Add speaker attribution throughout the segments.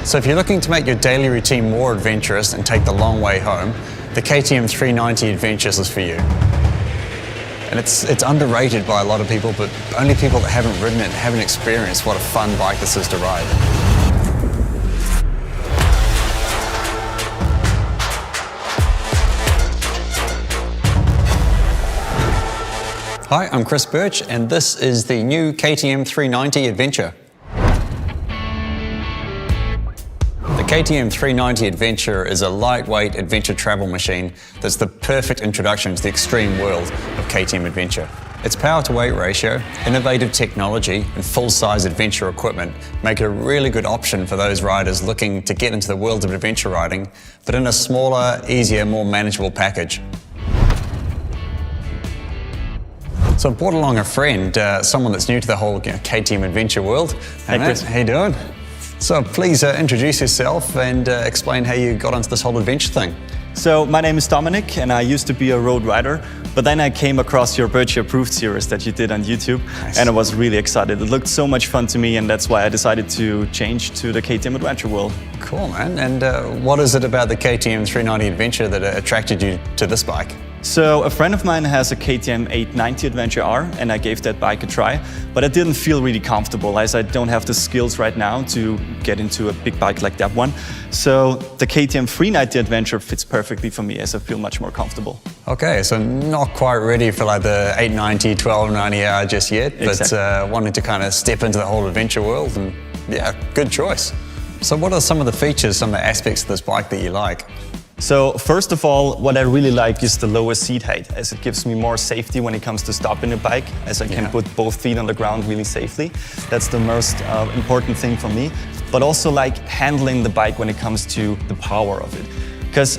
Speaker 1: So if you're looking to make your daily routine more adventurous and take the long way home, the KTM 390 Adventures is for you. And it's underrated by a lot of people, but only people that haven't ridden it and haven't experienced what a fun bike this is to ride. Hi, I'm Chris Birch, and this is the new KTM 390 Adventure. The KTM 390 Adventure is a lightweight adventure travel machine that's the perfect introduction to the extreme world of KTM adventure. Its power-to-weight ratio, innovative technology, and full-size adventure equipment make it a really good option for those riders looking to get into the world of adventure riding, but in a smaller, easier, more manageable package. So I brought along a friend, someone that's new to the whole KTM adventure world.
Speaker 2: Hey Chris.
Speaker 1: How you doing? So please introduce yourself and explain how you got onto this whole adventure thing.
Speaker 2: So my name is Dominic and I used to be a road rider, but then I came across your Birch Approved series that you did on YouTube. Nice. And I was really excited. It looked so much fun to me and that's why I decided to change to the KTM adventure world.
Speaker 1: Cool, man. And what is it about the KTM 390 Adventure that attracted you to this bike?
Speaker 2: So a friend of mine has a KTM 890 Adventure R and I gave that bike a try, but I didn't feel really comfortable as I don't have the skills right now to get into a big bike like that one. So the KTM 390 Adventure fits perfectly for me as I feel much more comfortable.
Speaker 1: Okay, so not quite ready for like the 890, 1290R just yet,
Speaker 2: Exactly.
Speaker 1: But wanting to kind of step into the whole adventure world, and yeah, good choice. So what are some of the features, some of the aspects of this bike that you like?
Speaker 2: So first of all, what I really like is the lower seat height, as it gives me more safety when it comes to stopping the bike, as I can put both feet on the ground really safely. That's the most important thing for me. But also like handling the bike when it comes to the power of it. Because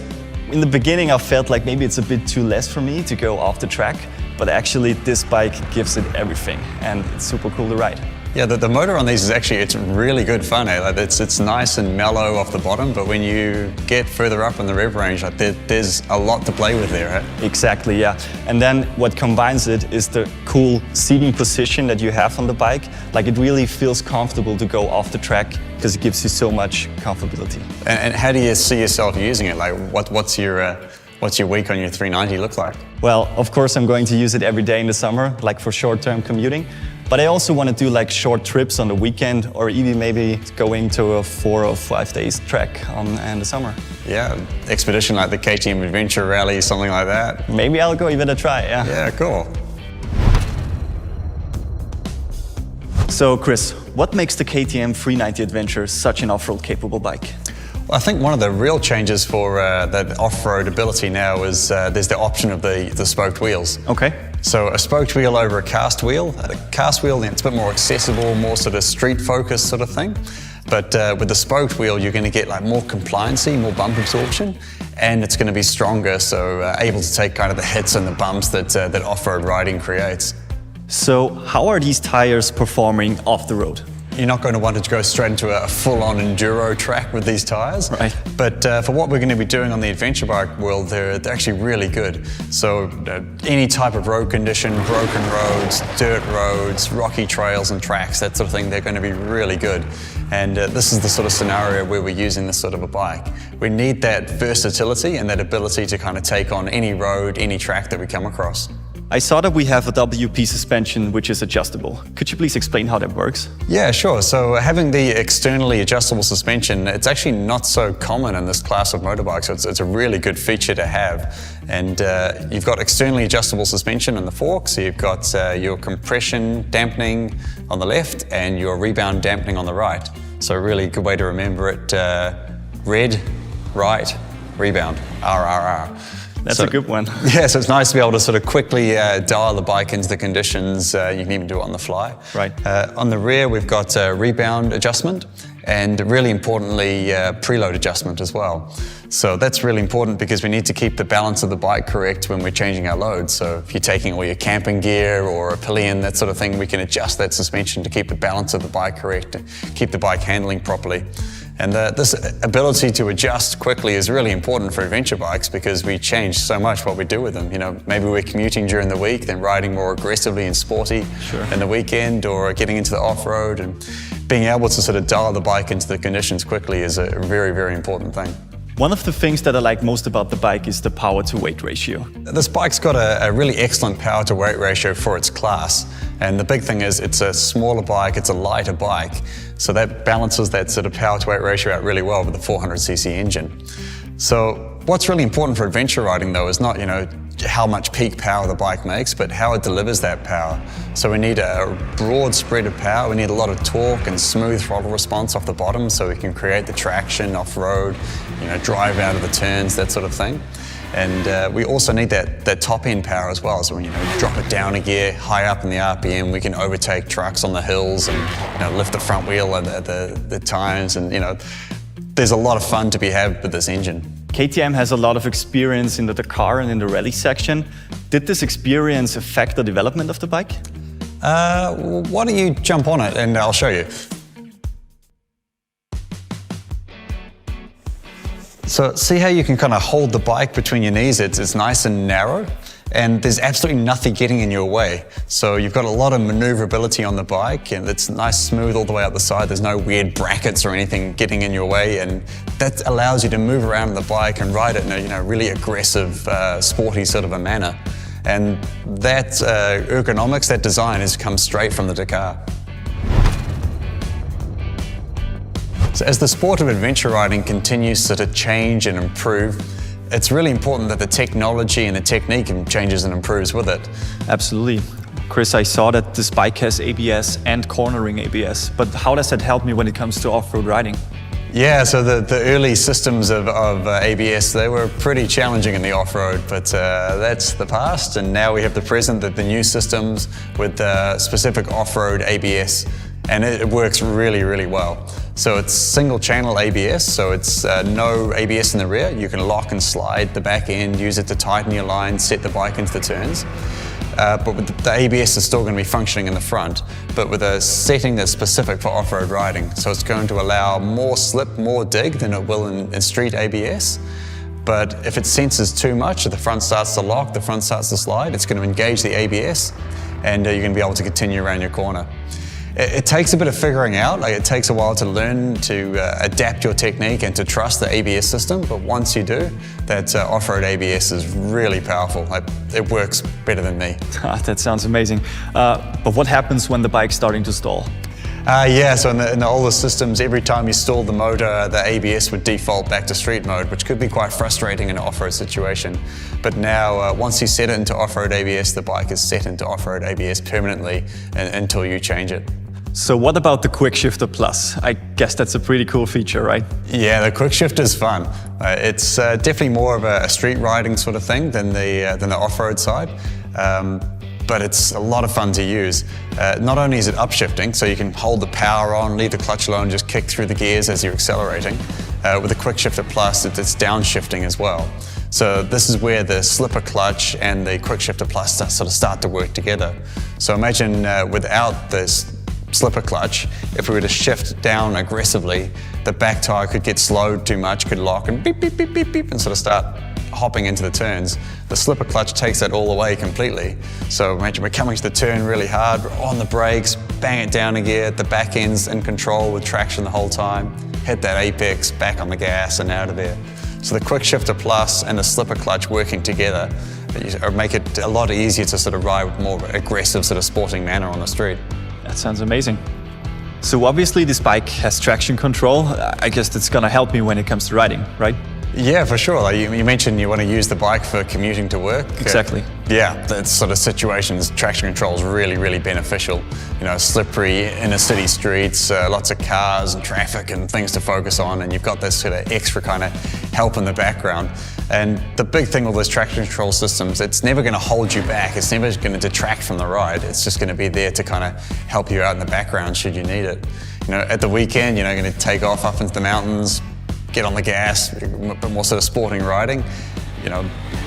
Speaker 2: in the beginning I felt like maybe it's a bit too less for me to go off the track, but actually this bike gives it everything and it's super cool to ride.
Speaker 1: Yeah, the motor on these is actually, it's really good fun. Eh? Like it's nice and mellow off the bottom, but when you get further up in the rev range, like there's a lot to play with there. Eh?
Speaker 2: Exactly, yeah. And then what combines it is the cool seating position that you have on the bike. Like it really feels comfortable to go off the track because it gives you so much comfortability.
Speaker 1: And how do you see yourself using it? Like what's your week on your 390 look like?
Speaker 2: Well, of course I'm going to use it every day in the summer, like for short-term commuting. But I also want to do like short trips on the weekend or even maybe going to a 4 or 5 days trek in the summer.
Speaker 1: Yeah, expedition like the KTM Adventure Rally, something like that.
Speaker 2: Maybe I'll go give it a try, yeah.
Speaker 1: Yeah, cool.
Speaker 2: So Chris, what makes the KTM 390 Adventure such an off-road capable bike?
Speaker 1: Well, I think one of the real changes for the off-road ability now is there's the option of the spoked wheels.
Speaker 2: Okay.
Speaker 1: So a spoked wheel over a cast wheel. A cast wheel, it's a bit more accessible, more sort of street-focused sort of thing. But with the spoked wheel, you're going to get like more compliancy, more bump absorption, and it's going to be stronger, so able to take kind of the hits and the bumps that off-road riding creates.
Speaker 2: So how are these tires performing off the road?
Speaker 1: You're not going to want to go straight into a full-on enduro track with these tires.
Speaker 2: Right.
Speaker 1: But for what we're going to be doing on the adventure bike world, they're actually really good. So any type of road condition, broken roads, dirt roads, rocky trails and tracks, that sort of thing, they're going to be really good. And this is the sort of scenario where we're using this sort of a bike. We need that versatility and that ability to kind of take on any road, any track that we come across.
Speaker 2: I saw that we have a WP suspension which is adjustable. Could you please explain how that works?
Speaker 1: Yeah, sure. So having the externally adjustable suspension, it's actually not so common in this class of motorbikes. So it's a really good feature to have. And you've got externally adjustable suspension in the fork. So you've got your compression dampening on the left and your rebound dampening on the right. So a really good way to remember it, red, right, rebound, RRR.
Speaker 2: That's a good one.
Speaker 1: Yeah, so it's nice to be able to sort of quickly dial the bike into the conditions. You can even do it on the fly.
Speaker 2: Right.
Speaker 1: On the rear, we've got rebound adjustment and really importantly, preload adjustment as well. So that's really important because we need to keep the balance of the bike correct when we're changing our load. So if you're taking all your camping gear or a pillion, that sort of thing, we can adjust that suspension to keep the balance of the bike correct, to keep the bike handling properly. And this ability to adjust quickly is really important for adventure bikes because we change so much what we do with them. You know, maybe we're commuting during the week, then riding more aggressively and sporty in the weekend, or getting into the off-road, and being able to sort of dial the bike into the conditions quickly is a very, very important thing.
Speaker 2: One of the things that I like most about the bike is the power-to-weight ratio.
Speaker 1: This bike's got a really excellent power-to-weight ratio for its class. And the big thing is it's a smaller bike, it's a lighter bike. So that balances that sort of power-to-weight ratio out really well with the 400cc engine. So what's really important for adventure riding though is not, you know, how much peak power the bike makes, but how it delivers that power. So we need a broad spread of power, we need a lot of torque and smooth throttle response off the bottom so we can create the traction off-road, you know, drive out of the turns, that sort of thing. And we also need that top end power as well. So when you drop it down a gear, high up in the RPM, we can overtake trucks on the hills and lift the front wheel at the times. And there's a lot of fun to be had with this engine.
Speaker 2: KTM has a lot of experience in the Dakar and in the rally section. Did this experience affect the development of the bike?
Speaker 1: Why don't you jump on it and I'll show you. So see how you can kind of hold the bike between your knees? It's nice and narrow, and there's absolutely nothing getting in your way. So you've got a lot of maneuverability on the bike, and it's nice smooth all the way up the side. There's no weird brackets or anything getting in your way, and that allows you to move around on the bike and ride it in a really aggressive, sporty sort of a manner. And that ergonomics, that design has come straight from the Dakar. So as the sport of adventure riding continues to change and improve, it's really important that the technology and the technique changes and improves with it.
Speaker 2: Absolutely. Chris, I saw that this bike has ABS and cornering ABS, but how does that help me when it comes to off-road riding?
Speaker 1: Yeah, so the early systems of ABS, they were pretty challenging in the off-road, but that's the past, and now we have the present, the new systems with specific off-road ABS, and it works really, really well. So it's single channel ABS, so it's no ABS in the rear. You can lock and slide the back end, use it to tighten your line, set the bike into the turns. But with the ABS is still going to be functioning in the front, but with a setting that's specific for off-road riding. So it's going to allow more slip, more dig than it will in street ABS. But if it senses too much, if the front starts to lock, the front starts to slide, it's going to engage the ABS, and you're going to be able to continue around your corner. It takes a bit of figuring out, it takes a while to learn to adapt your technique and to trust the ABS system, but once you do, that off-road ABS is really powerful. It works better than me.
Speaker 2: That sounds amazing. But what happens when the bike's starting to stall?
Speaker 1: Yeah, so in the older systems, every time you stall the motor, the ABS would default back to street mode, which could be quite frustrating in an off-road situation. But now, once you set it into off-road ABS, the bike is set into off-road ABS permanently until you change it.
Speaker 2: So what about the Quick Shifter Plus? I guess that's a pretty cool feature, right?
Speaker 1: Yeah, the Quick Shifter is fun. It's definitely more of a street riding sort of thing than the off-road side. But it's a lot of fun to use. Not only is it upshifting, so you can hold the power on, leave the clutch alone, just kick through the gears as you're accelerating. With the Quick Shifter Plus, it's downshifting as well. So this is where the slipper clutch and the Quick Shifter Plus sort of start to work together. So imagine without this slipper clutch, if we were to shift down aggressively, the back tire could get slowed too much, could lock and beep, beep, beep, beep, beep, and sort of start hopping into the turns. The slipper clutch takes that all away completely. So imagine we're coming to the turn really hard, we're on the brakes, bang it down a gear, the back end's in control with traction the whole time, hit that apex, back on the gas and out of there. So the Quick Shifter Plus and the slipper clutch working together make it a lot easier to sort of ride with more aggressive sort of sporting manner on the street.
Speaker 2: That sounds amazing. So obviously this bike has traction control. I guess that's gonna help me when it comes to riding, right?
Speaker 1: Yeah, for sure. Like you mentioned you want to use the bike for commuting to work.
Speaker 2: Exactly.
Speaker 1: Yeah, that sort of situations, traction control is really, really beneficial. Slippery inner city streets, lots of cars and traffic and things to focus on, and you've got this sort of extra kind of help in the background. And the big thing with those traction control systems, it's never going to hold you back. It's never going to detract from the ride. It's just going to be there to kind of help you out in the background should you need it. At the weekend, you're going to take off up into the mountains, get on the gas, a bit more sort of sporting riding.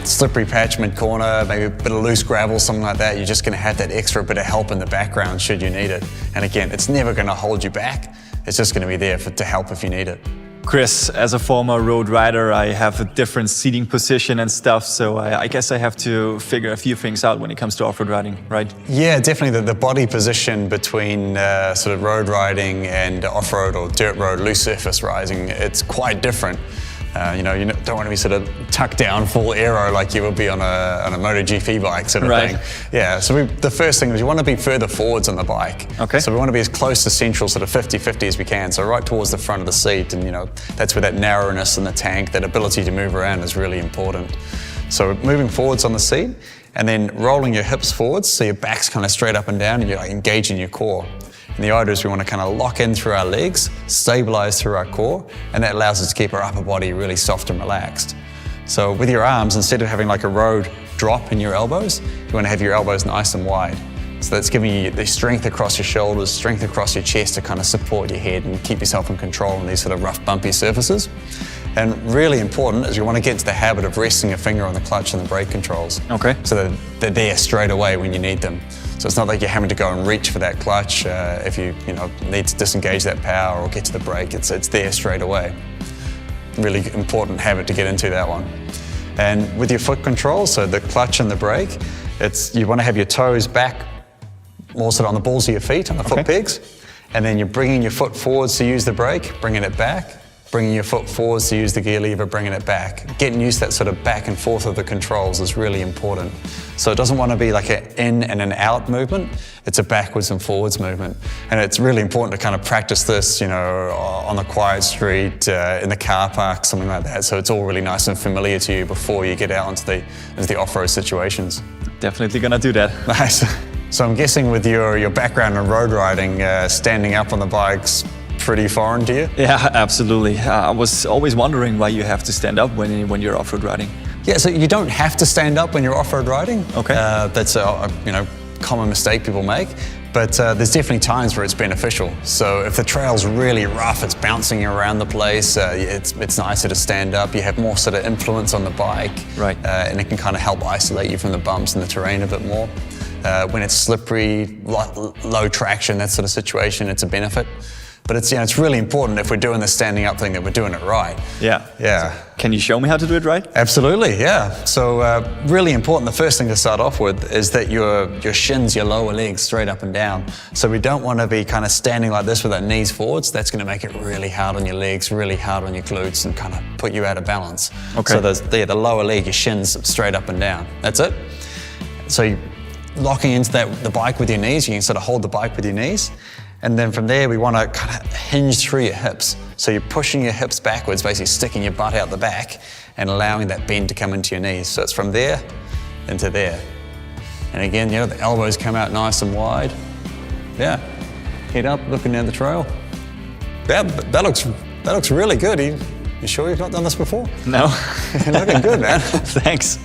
Speaker 1: Slippery patch mid-corner, maybe a bit of loose gravel, something like that. You're just going to have that extra bit of help in the background should you need it. And again, it's never going to hold you back. It's just going to be there to help if you need it.
Speaker 2: Chris, as a former road rider, I have a different seating position and stuff, so I guess I have to figure a few things out when it comes to off-road riding, right?
Speaker 1: Yeah, definitely the body position between sort of road riding and off-road or dirt road, loose surface riding, it's quite different. You don't want to be sort of tucked down full aero like you would be on a MotoGP bike sort of thing. Yeah, so the first thing is you want to be further forwards on the bike.
Speaker 2: Okay.
Speaker 1: So we want to be as close to central, sort of 50-50 as we can, so right towards the front of the seat, and that's where that narrowness in the tank, that ability to move around is really important. So moving forwards on the seat, and then rolling your hips forwards, so your back's kind of straight up and down, and you're like engaging your core. And the idea is we want to kind of lock in through our legs, stabilize through our core, and that allows us to keep our upper body really soft and relaxed. So with your arms, instead of having like a road drop in your elbows, you want to have your elbows nice and wide. So that's giving you the strength across your shoulders, strength across your chest to kind of support your head and keep yourself in control on these sort of rough, bumpy surfaces. And really important is you want to get into the habit of resting a finger on the clutch and the brake controls.
Speaker 2: Okay.
Speaker 1: So that they're there straight away when you need them. So it's not like you're having to go and reach for that clutch if you need to disengage that power or get to the brake. It's there straight away. Really important habit to get into, that one. And with your foot control, so the clutch and the brake, you want to have your toes back, more sort of on the balls of your feet, on the foot pegs, and then you're bringing your foot forwards to use the brake, bringing it back, bringing your foot forwards to use the gear lever, bringing it back. Getting used to that sort of back and forth of the controls is really important. So it doesn't want to be like an in and an out movement, it's a backwards and forwards movement. And it's really important to kind of practice this, on the quiet street, in the car park, something like that. So it's all really nice and familiar to you before you get out into the off-road situations.
Speaker 2: Definitely gonna do that.
Speaker 1: Nice. So I'm guessing with your background in road riding, standing up on the bike's pretty foreign to you?
Speaker 2: Yeah, absolutely. I was always wondering why you have to stand up when you're off-road riding.
Speaker 1: Yeah, so you don't have to stand up when you're off-road riding.
Speaker 2: Okay.
Speaker 1: That's a common mistake people make, but there's definitely times where it's beneficial. So if the trail's really rough, it's bouncing you around the place, it's nicer to stand up. You have more sort of influence on the bike,
Speaker 2: right?
Speaker 1: And it can kind of help isolate you from the bumps and the terrain a bit more. When it's slippery, low traction, that sort of situation, it's a benefit. But it's really important if we're doing the standing up thing that we're doing it right.
Speaker 2: Yeah.
Speaker 1: Yeah.
Speaker 2: So can you show me how to do it right?
Speaker 1: Absolutely, yeah. So really important, the first thing to start off with is that your shins, your lower legs, straight up and down. So we don't want to be kind of standing like this with our knees forwards. That's going to make it really hard on your legs, really hard on your glutes, and kind of put you out of balance.
Speaker 2: Okay.
Speaker 1: So the lower leg, your shins straight up and down. That's it. So you're locking into the bike with your knees, you can sort of hold the bike with your knees. And then from there, we want to kind of hinge through your hips. So you're pushing your hips backwards, basically sticking your butt out the back and allowing that bend to come into your knees. So it's from there into there. And again, the elbows come out nice and wide. Yeah, head up, looking down the trail. Yeah, that looks really good. You sure you've not done this before?
Speaker 2: No.
Speaker 1: You're looking good, man.
Speaker 2: Thanks.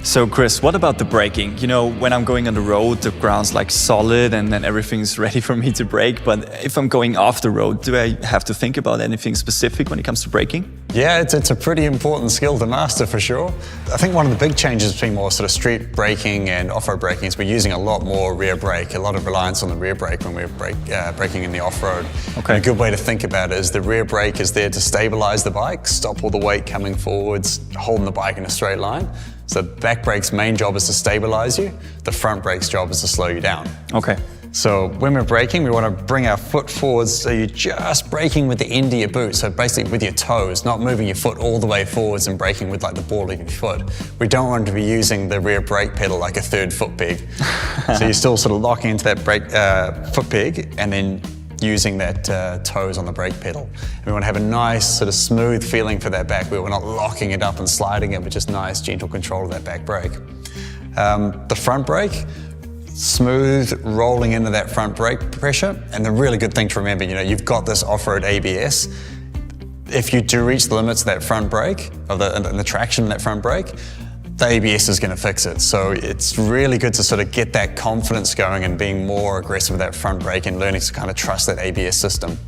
Speaker 2: So Chris, what about the braking? When I'm going on the road, the ground's like solid and then everything's ready for me to brake. But if I'm going off the road, do I have to think about anything specific when it comes to braking?
Speaker 1: Yeah, it's a pretty important skill to master for sure. I think one of the big changes between more sort of street braking and off-road braking is we're using a lot more rear brake, a lot of reliance on the rear brake when we're braking in the off-road.
Speaker 2: Okay.
Speaker 1: And a good way to think about it is the rear brake is there to stabilize the bike, stop all the weight coming forwards, holding the bike in a straight line. So the back brake's main job is to stabilize you, the front brake's job is to slow you down.
Speaker 2: Okay.
Speaker 1: So when we're braking, we want to bring our foot forwards, so you're just braking with the end of your boot, so basically with your toes, not moving your foot all the way forwards and braking with like the ball of your foot. We don't want to be using the rear brake pedal like a third foot peg. So you're still sort of locking into that foot peg and then using that toes on the brake pedal. And we want to have a nice sort of smooth feeling for that back wheel. We're not locking it up and sliding it, but just nice gentle control of that back brake. The front brake, smooth rolling into that front brake pressure. And the really good thing to remember, you've got this off-road ABS. If you do reach the limits of that front brake, and the traction in that front brake, the ABS is going to fix it. So it's really good to sort of get that confidence going and being more aggressive with that front brake and learning to kind of trust that ABS system.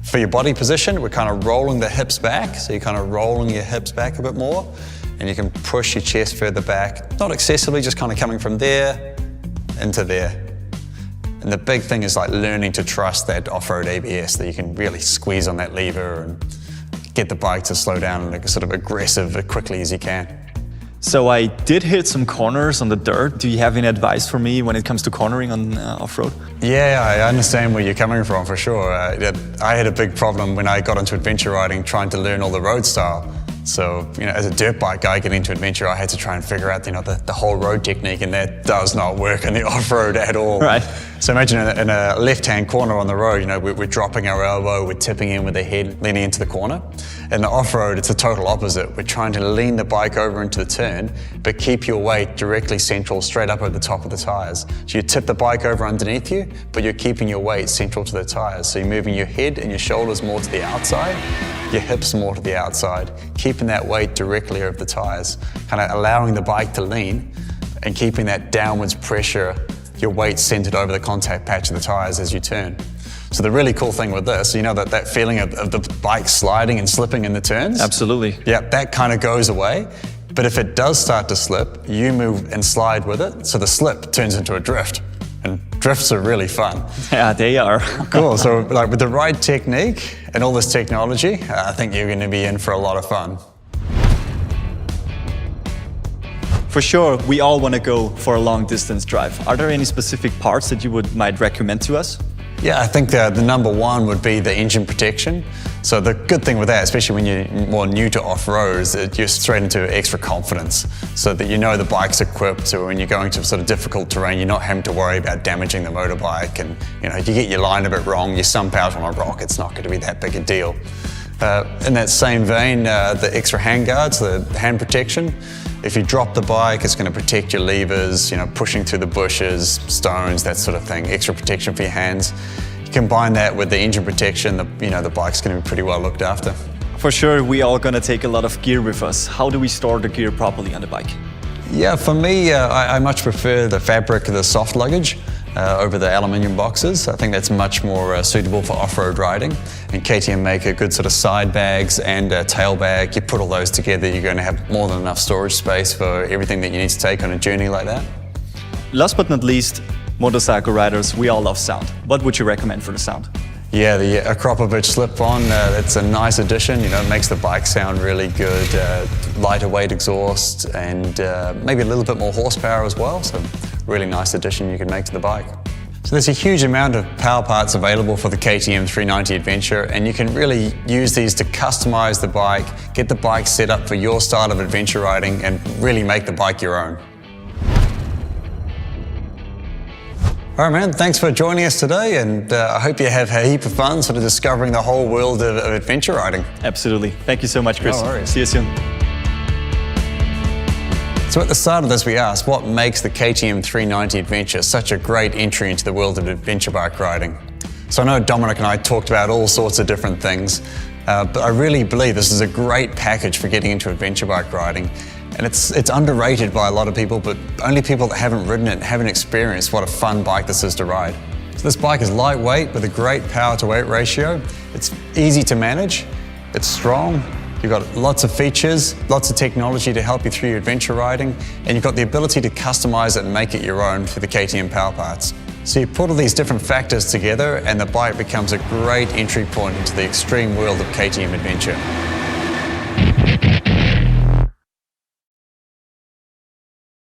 Speaker 1: For your body position, we're kind of rolling the hips back. So you're kind of rolling your hips back a bit more and you can push your chest further back. Not excessively, just kind of coming from there into there. And the big thing is like learning to trust that off-road ABS, that you can really squeeze on that lever and get the bike to slow down in a sort of aggressive as quickly as you can.
Speaker 2: So I did hit some corners on the dirt. Do you have any advice for me when it comes to cornering on off-road?
Speaker 1: Yeah, I understand where you're coming from for sure. I had a big problem when I got into adventure riding trying to learn all the road style. So, as a dirt bike guy getting into adventure, I had to try and figure out, the whole road technique, and that does not work in the off-road at all.
Speaker 2: Right.
Speaker 1: So imagine in a left-hand corner on the road, we're dropping our elbow, we're tipping in with the head, leaning into the corner. In the off-road, it's the total opposite. We're trying to lean the bike over into the turn, but keep your weight directly central, straight up at the top of the tires. So you tip the bike over underneath you, but you're keeping your weight central to the tires. So you're moving your head and your shoulders more to the outside, your hips more to the outside, keeping that weight directly over the tires, kind of allowing the bike to lean and keeping that downwards pressure, your weight centered over the contact patch of the tires as you turn. So the really cool thing with this, that feeling of the bike sliding and slipping in the turns?
Speaker 2: Absolutely.
Speaker 1: Yeah, that kind of goes away. But if it does start to slip, you move and slide with it, so the slip turns into a drift. And drifts are really fun.
Speaker 2: Yeah, they are.
Speaker 1: Cool, so with the right technique and all this technology, I think you're going to be in for a lot of fun.
Speaker 2: For sure, we all want to go for a long distance drive. Are there any specific parts that you might recommend to us?
Speaker 1: Yeah, I think the number one would be the engine protection. So the good thing with that, especially when you're more new to off-road, is that you're straight into extra confidence. So that the bike's equipped, so when you're going to sort of difficult terrain, you're not having to worry about damaging the motorbike. And you get your line a bit wrong, you stump out on a rock, it's not going to be that big a deal. In that same vein, the extra hand guards, the hand protection. If you drop the bike, it's going to protect your levers, pushing through the bushes, stones, that sort of thing. Extra protection for your hands. You combine that with the engine protection, the bike's going to be pretty well looked after.
Speaker 2: For sure, we all going to take a lot of gear with us. How do we store the gear properly on the bike?
Speaker 1: Yeah, for me, I much prefer the fabric, the soft luggage, over the aluminium boxes. I think that's much more suitable for off-road riding. And KTM make a good sort of side bags and a tail bag. You put all those together, you're going to have more than enough storage space for everything that you need to take on a journey like that.
Speaker 2: Last but not least, motorcycle riders, we all love sound. What would you recommend for the sound?
Speaker 1: Yeah, the Akropovich slip-on, it's a nice addition. It makes the bike sound really good. Lighter weight exhaust and maybe a little bit more horsepower as well. So really nice addition you can make to the bike. So there's a huge amount of power parts available for the KTM 390 Adventure, and you can really use these to customize the bike, get the bike set up for your style of adventure riding, and really make the bike your own. All right, man, thanks for joining us today, and I hope you have a heap of fun sort of discovering the whole world of adventure riding.
Speaker 2: Absolutely. Thank you so much, Chris.
Speaker 1: No worries.
Speaker 2: See you soon.
Speaker 1: So at the start of this, we asked what makes the KTM 390 Adventure such a great entry into the world of adventure bike riding. So I know Dominic and I talked about all sorts of different things, but I really believe this is a great package for getting into adventure bike riding. And it's underrated by a lot of people, but only people that haven't ridden it and haven't experienced what a fun bike this is to ride. So this bike is lightweight with a great power to weight ratio. It's easy to manage, it's strong, you've got lots of features, lots of technology to help you through your adventure riding, and you've got the ability to customize it and make it your own through the KTM power parts. So you put all these different factors together and the bike becomes a great entry point into the extreme world of KTM adventure.